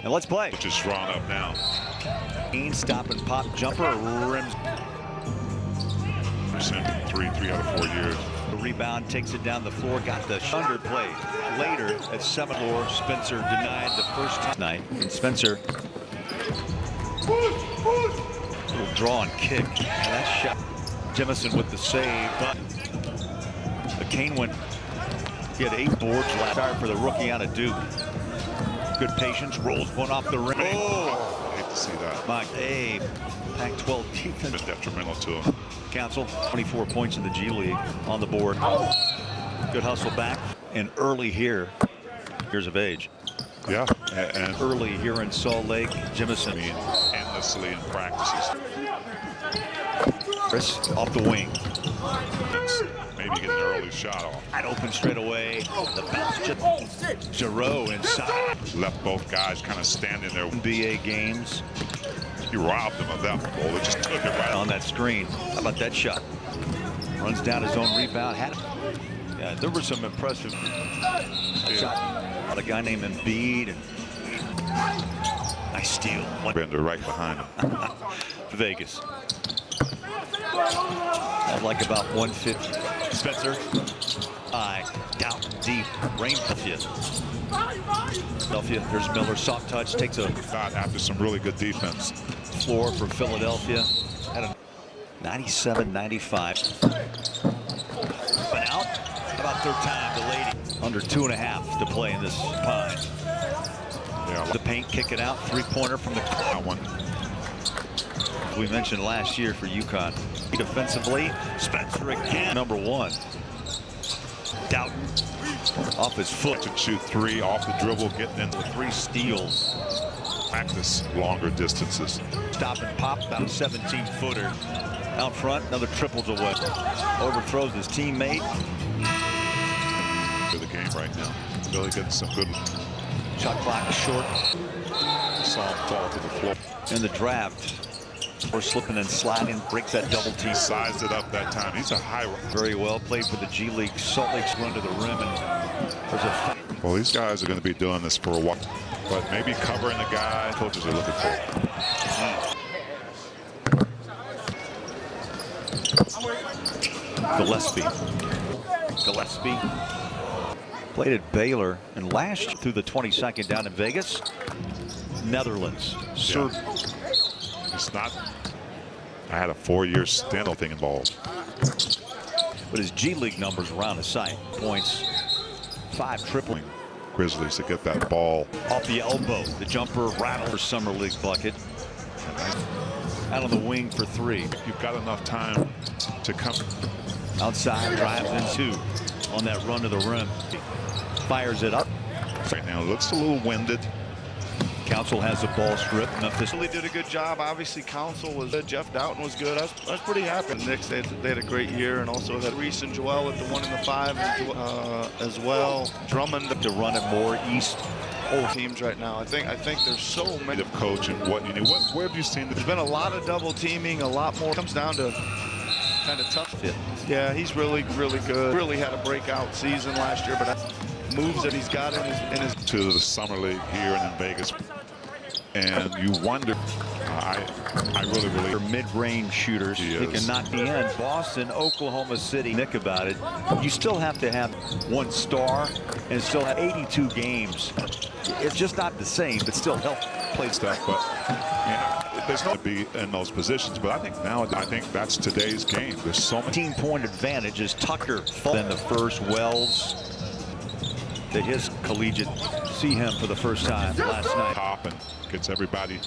And let's play. Which is drawn up now. Stop and pop jumper, rims. Percent 3 out of 4 years. The rebound takes it down the floor, got the under play. Later at 7th floor, Spencer denied the first time tonight. And Spencer, little draw and kick. And that shot. Jemison with the save, but the Kane went. He had 8 boards last start for the rookie out of Duke. Good patience, rolls one off the rim. Oh, I hate to see that. Mike, Pac-12 defense. Been detrimental to him. Council, 24 points in the G League on the board. Good hustle back and early here. Years of age. Yeah, and early here in Salt Lake. Jemison endlessly in practices. Chris off the wing. Maybe get an early shot off. I'd open straight away. The bounce just Giroux inside. Left both guys kind of standing there. NBA games. He robbed them of that ball. They just took it right on that screen. How about that shot? Runs down his own rebound. Yeah, there were some impressive shot. A guy named Embiid and nice steal. Bender right behind him. Vegas. Had like about 150. Spencer. Down deep. Rain Philadelphia. There's Miller. Soft touch. Takes a shot after some really good defense. Floor for Philadelphia. Had a 97-95. But out. About third time the lady. Under 2.5 to play in this pine. Yeah. The paint, kick it out. 3-pointer from the one. We mentioned last year for UConn. Defensively, Spencer again. Number 1. Doughton off his foot. To shoot 3 off the dribble, getting into 3 steals. Practice longer distances. Stop and pop, about a 17-footer. Out front, another triples away. Overthrows his teammate. For the game right now. Really getting some good. Shot clock short. Saw him fall to the floor. In the draft. Or slipping and sliding, breaks that double team. Sized it up that time. He's a high. Very well played for the G League. Salt Lake's run to the rim, and there's a. Well, these guys are going to be doing this for a while, but maybe covering the guy coaches are looking for. Gillespie played at Baylor, and last through the 22nd down in Vegas. Netherlands. Yeah. It's not. I had a 4-year stint thing involved. But his G League numbers around the site. Points, 5 tripling. Grizzlies to get that ball off the elbow. The jumper rattle for Summer League bucket. Out on the wing for 3. You've got enough time to come. Outside, drives in 2 on that run to the rim. Fires it up. Right now, it looks a little winded. Council has a ball strip. Memphis really did a good job. Obviously, Council was good. Jeff Doughton was good. I was pretty happy. The Knicks, they had a great year, and also had Reese and Joel at the 1 and the 5 as well. Drummond to run it more east. Teams right now. I think there's so many of coach and what you know. Where have you seen? There's been a lot of double teaming. A lot more comes down to kind of tough fit. Yeah, he's really good. Really had a breakout season last year, but moves that he's got in his to the summer league here and in Vegas. And you wonder, I really they're mid-range shooters. They can knock the end. Boston, Oklahoma City. Nick about it. You still have to have 1 star and still have 82 games. It's just not the same, but still help play stuff. But yeah, there's no be in those positions. But I think that's today's game. There's so many 15-point advantage as Tucker than the first. Wells. That his collegiate see him for the first time last night. Hopping gets everybody.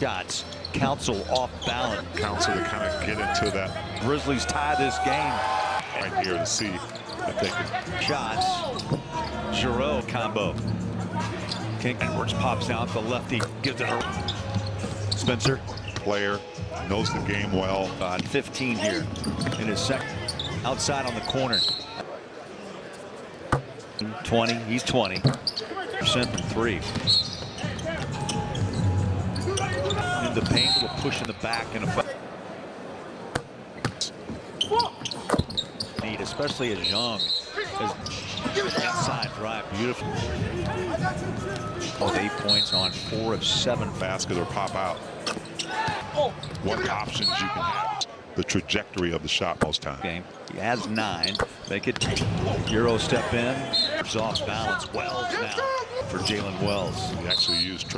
Shots. Council off balance. Council to kind of get into that. Grizzlies tie this game. Right here to see if they can. Shots. Giroux combo. King Edwards pops out. The lefty gives it her. Spencer. Player knows the game well. On 15 here in his second. Outside on the corner. 20, he's 20% from 3. In the paint, will push in the back and a need, especially as young as Inside drive, beautiful. With 8 points on 4 of 7. Basket or pop out. What options you can have. The trajectory of the shot most times. Game. He has 9. Make it Euro step in. It's off balance. Wells now for Jalen Wells. He actually used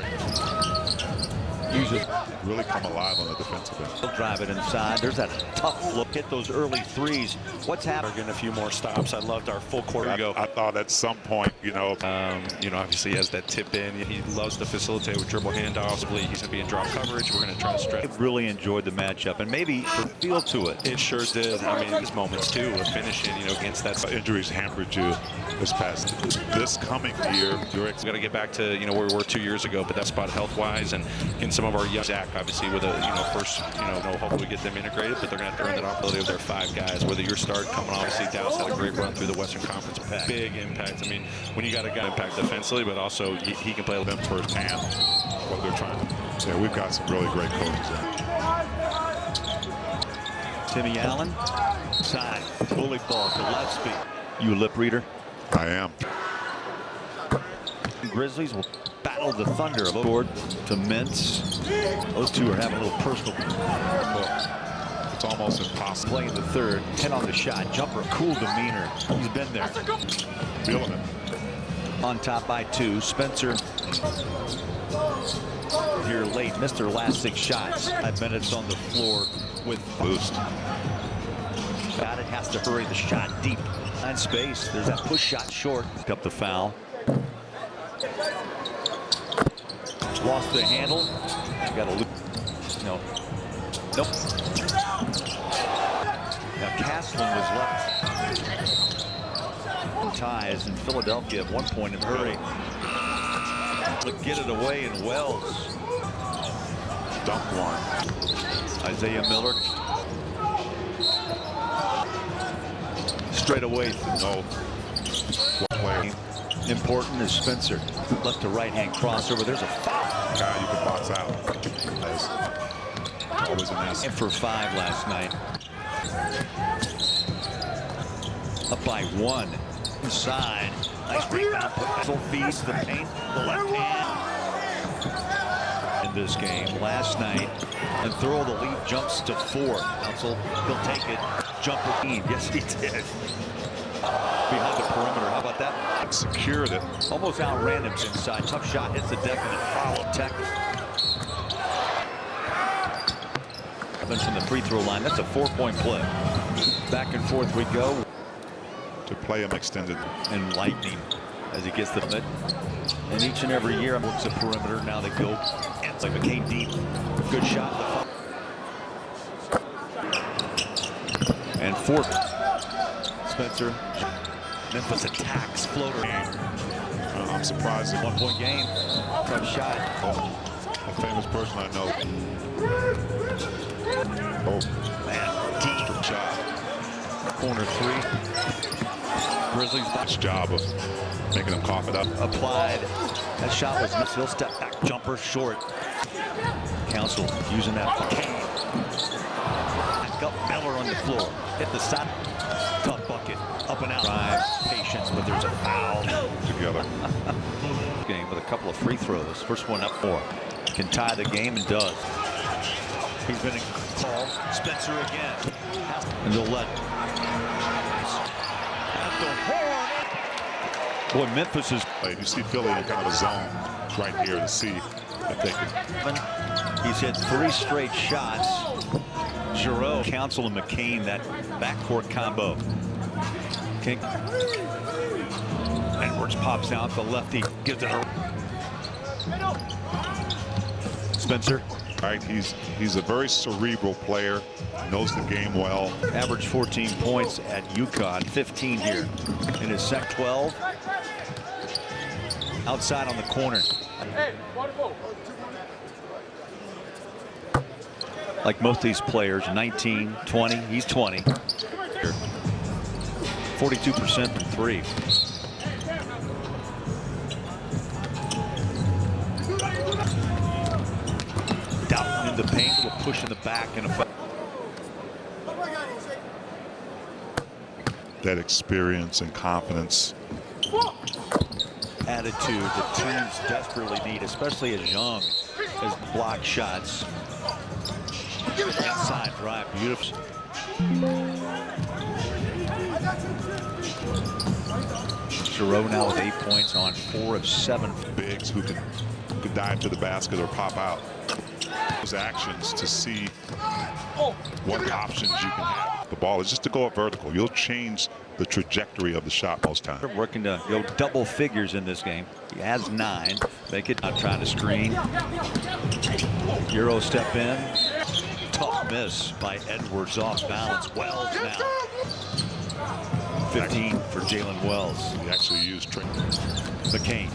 Uses really come alive on the defensive end. He'll drive it inside. There's that tough look. Hit those early threes. What's happening? Getting a few more stops. I loved our full court. I thought at some point, Obviously he has that tip in. He loves to facilitate with dribble handoffs. He's going to be in drop coverage. We're going to try to stretch. I really enjoyed the matchup and maybe the feel to it. It sure did. I mean, these moments too of finishing, against that. Injuries hampered you this coming year. We've got to get back to where we were 2 years ago, but that spot health-wise and in some of our young Zach obviously with hopefully get them integrated, but they're going to have to earn that opportunity of their 5 guys. Whether your start coming, obviously Dallas had a great run through the Western Conference. Big impact. I mean, when you got a guy impact defensively, but also he can play them firsthand what they're trying to. Yeah, we've got some really great coaches there. Timmy Allen, side, bully ball to Gillespie. You a lip reader? I am. Grizzlies will battle the Thunder. Lord to Mintz. Those two are having a little personal. It's almost impossible. Playing the third, 10 on the shot, jumper, cool demeanor. He's been there. Feeling it. On top by 2. Spencer here late, missed their last 6 shots. 5 minutes on the floor with boost. Got it, has to hurry the shot deep. In space, there's that push shot short. Pick up the foul. Lost the handle. Got a loop. No. Nope. Now Castlin was left. Ties in Philadelphia at one point in hurry. Look, get it away and Wells. Dunk one. Isaiah Miller. Straight away. No. Player. Important is Spencer. Left to right hand crossover. There's a foul. Guy you can box out. Always an ass. And for 5 last night. Up by 1. Inside. Nice rebound. Put feeds the paint. The left hand. In this game last night. And throw the lead jumps to 4. Council, he'll take it. Jumper team. Yes, he did. Behind the perimeter. How about that? Secured it. Almost outran him inside. Tough shot. Hits the deck and a foul. Tech. From the free throw line. That's a 4-point play. Back and forth we go. To play him extended. And lightning as he gets the mid. And each and every year looks at perimeter. Now they go. And it's like McCain deep. Good shot. And Fort. Spencer. Memphis attacks. Floater. I'm surprised. 1-point game. Tough shot. A famous person I know. Oh, Man, deep shot. corner 3. Grizzlies Nice job of making him cough it up. applied. That shot was missed. He'll step back. Jumper short. Council using that. Back up. Miller on the floor. Hit the side. Tough bucket. Up and out. Drive. Patience, but there's a foul. Together. Game with a couple of free throws. First one up 4. Can tie the game and does. He's been in call. Spencer again. And they'll let. At the horn. Boy, Memphis is. You see Philly in kind of a zone right here to see if they can. He's hit 3 straight shots. Giroux, Council, and McCain, that backcourt combo. King. Edwards pops out. The lefty gives it a. Spencer. Right, he's a very cerebral player, knows the game well. Averaged 14 points at UConn, 15 here in his sec 12. Outside on the corner. Like most of these players, 19, 20, he's 20. 42% from 3. Down in the paint, will push in the back and a. That experience and confidence attitude that teams desperately need, especially as young as block shots. Inside drive, beautiful. Giroux now with 8 points on 4 of 7. Bigs who can dive to the basket or pop out. Those actions to see what options you can have. The ball is just to go up vertical. You'll change the trajectory of the shot most times. Working to go double figures in this game. He has 9. Make it not trying to screen. Euro step in. Tough miss by Edwards off balance. Wells now. 15 for Jalen Wells. He actually used McCain.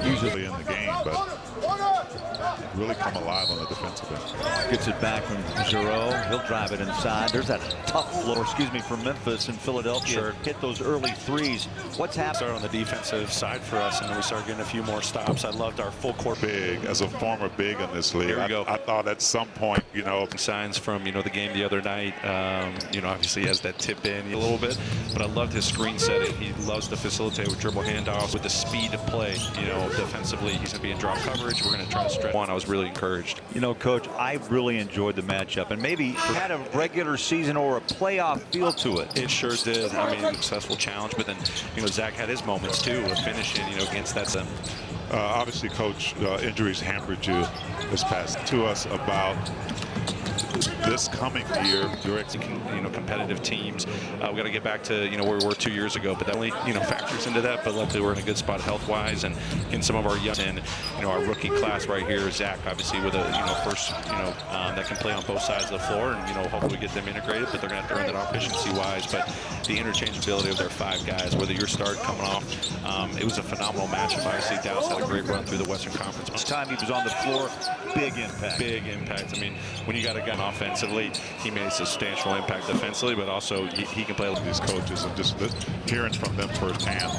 usually in the game, but really come alive on the defensive end. Gets it back from Giroux. He'll drive it inside. There's that tough floor, from Memphis and Philadelphia. Sure. Hit those early threes. What's happened? Started on the defensive side for us, and then we started getting a few more stops. I loved our full court. Big, as a former big in this league, Here we go. I thought at some point, Signs from, the game the other night. Obviously he has that tip in a little bit, but I loved his screen setting. He loves to facilitate with dribble handoffs, with the speed of play. Defensively, he's going to be in drop coverage. We're going to try to stretch. I was really encouraged. Coach, I really enjoyed the matchup, and maybe had a regular season or a playoff feel to it. It sure did. I mean, successful challenge, but then, Zach had his moments too of finishing, against that. Obviously, Coach, injuries hampered you this past to us about this coming year. Competitive teams. We got to get back to where we were 2 years ago, but that only factors into that. But luckily, we're in a good spot health-wise, and in some of our young and our rookie class right here, Zach obviously with a first that can play on both sides of the floor, and hopefully get them integrated. But they're going to have to earn that efficiency-wise. But the interchangeability of their 5 guys, whether you're starting coming off, it was a phenomenal matchup. Obviously, Dallas had a great run through the Western Conference. This time he was on the floor, big impact. Big impact. I mean, when you got a guy offensively, he made a substantial impact defensively, but also he can play with These coaches, and just hearing from them firsthand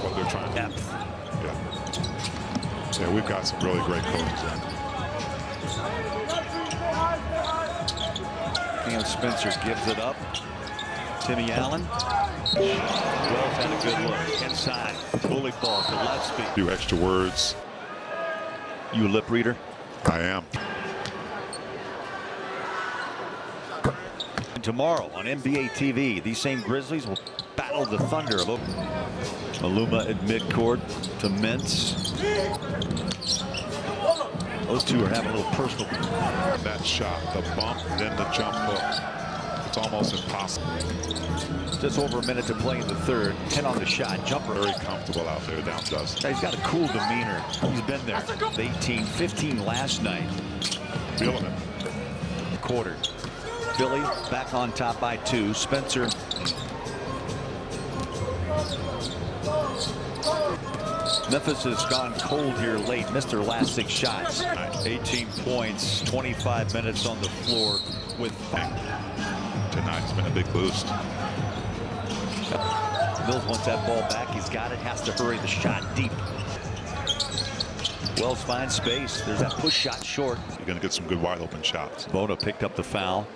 what they're trying to do. Depth. Yeah, we've got some really great coaches in. And Spencer gives it up. Timmy Allen. Wells had a good look. Inside. Bully ball to Gillespie. A few extra words. You a lip reader? I am. And tomorrow on NBA TV, these same Grizzlies will battle the Thunder. Maluma at midcourt to Mintz. Those two are having a little personal. That shot, the bump, then the jump hook. It's almost impossible. Just over a minute to play in the third. 10 on the shot. Jumper. Very comfortable out there down Dust. He's got a cool demeanor. He's been there. 18, 15 last night. Feeling it. Quarter. Philly back on top by 2. Spencer. Memphis has gone cold here late. Missed their last 6 shots. 18 points, 25 minutes on the floor with Tonight's been a big boost. Mills wants that ball back. He's got it. Has to hurry the shot deep. Wells finds space. There's that push shot short. You're going to get some good wide open shots. Bona picked up the foul.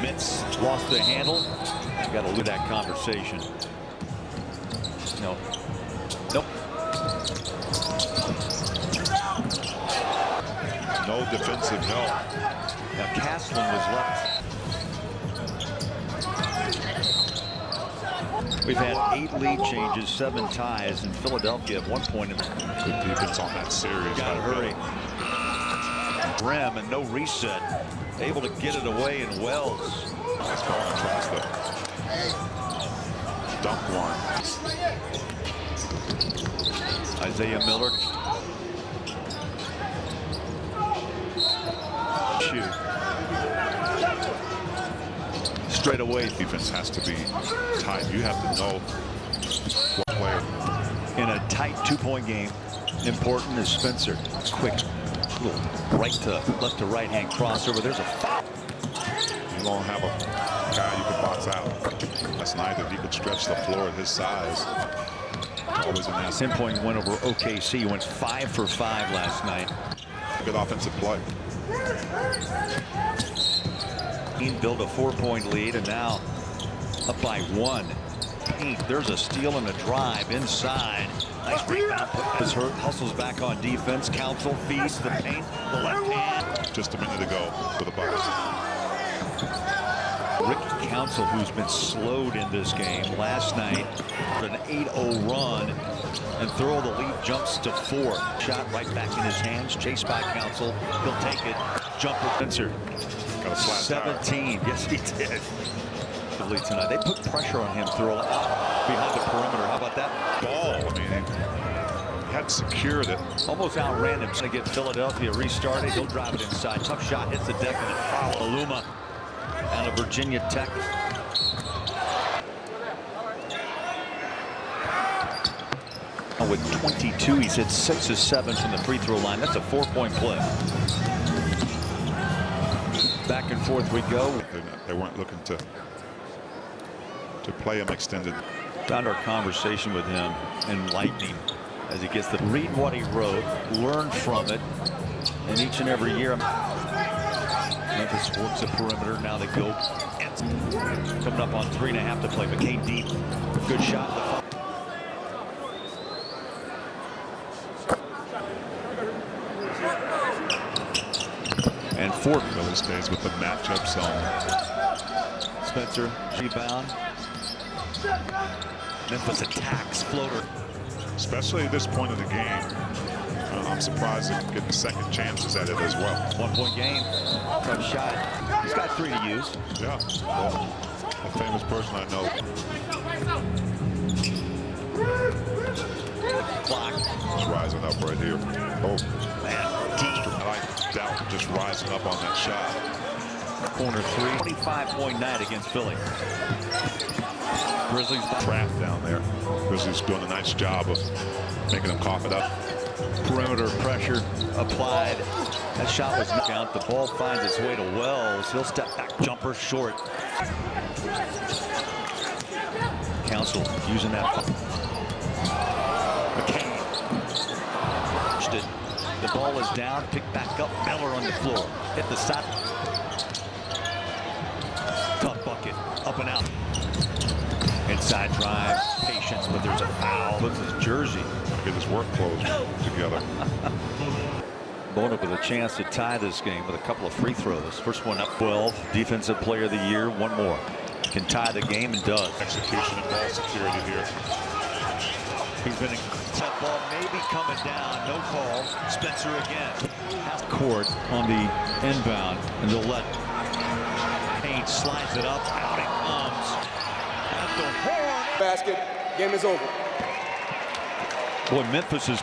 Mintz lost the handle. Got to lose that conversation. No. Nope. No defensive help. Now Castlin was left. We've had 8 lead changes, 7 ties, and Philadelphia at one point. Good defense on that series. Got to hurry. Rim and no reset. Able to get it away, and Wells. Nice ball tries to dunk one. Isaiah Miller. Shoot. Straight away. Defense has to be tight. You have to know what player. In a tight 2-point game, important is Spencer. Quick, little left to right hand crossover. There's a foul. You don't have a guy you can box out. That's nice that he could stretch the floor at his size. Always an asset. 10-point win over OKC. Went 5 for 5 last night. Good offensive play. Built a 4-point lead and now up by 1. There's a steal and a drive inside. Nice rebound. Is hurt. Hustles back on defense. Council feeds the paint. The left hand. Just a minute ago for the Bucks. Ricky Council, who's been slowed in this game last night, an 8-0 run, and throw the lead jumps to 4. Shot right back in his hands. Chased by Council. He'll take it. Jumper Spencer. Got a flat 17. Yes, he did. Tonight. They put pressure on him throwing out behind the perimeter. How about that ball? I mean, he had secured it. Almost outran him. Going to get Philadelphia restarted. He'll drive it inside. Tough shot. Hits the deck and a foul. Aluma out of Virginia Tech. With 22, he's hit 6 of 7 from the free throw line. That's a 4-point play. Back and forth we go. They weren't looking to play him extended. Found our conversation with him enlightening as he gets to read what he wrote, learn from it, and each and every year Memphis works the perimeter. Now they go coming up on 3.5 to play. McCain deep, good shot. And Fort Philly stays with the matchup zone. Spencer rebound. Memphis attacks floater. Especially at this point of the game, I'm surprised they're getting second chances at it as well. 1-point game. Tough shot. He's got 3 to use. Yeah. Well, a famous person I know. Clock. Just rising up right here. Oh, Man, deep. I like Doubt just rising up on that shot. Corner 3. 25-point night against Philly. Grizzlies trapped down there. Grizzlies doing a nice job of making them cough it up. Perimeter pressure applied. That shot was knocked out. The ball finds its way to Wells. He'll step back, jumper short. Council using that. McCain. The ball is down, picked back up. Miller on the floor. Hit the side. Tough bucket. Up and out. Inside drive, patience, but there's a foul. Puts his jersey. Get his work clothes together. Bona with a chance to tie this game with a couple of free throws. First one up 12. Defensive player of the year. One more. Can tie the game and does. Execution and ball security here. He's been in tap ball maybe coming down. No call. Spencer again. Half court on the inbound. And they'll let Payne slides it up. Out it comes. At the horn. Basket. Game is over. Boy, Memphis is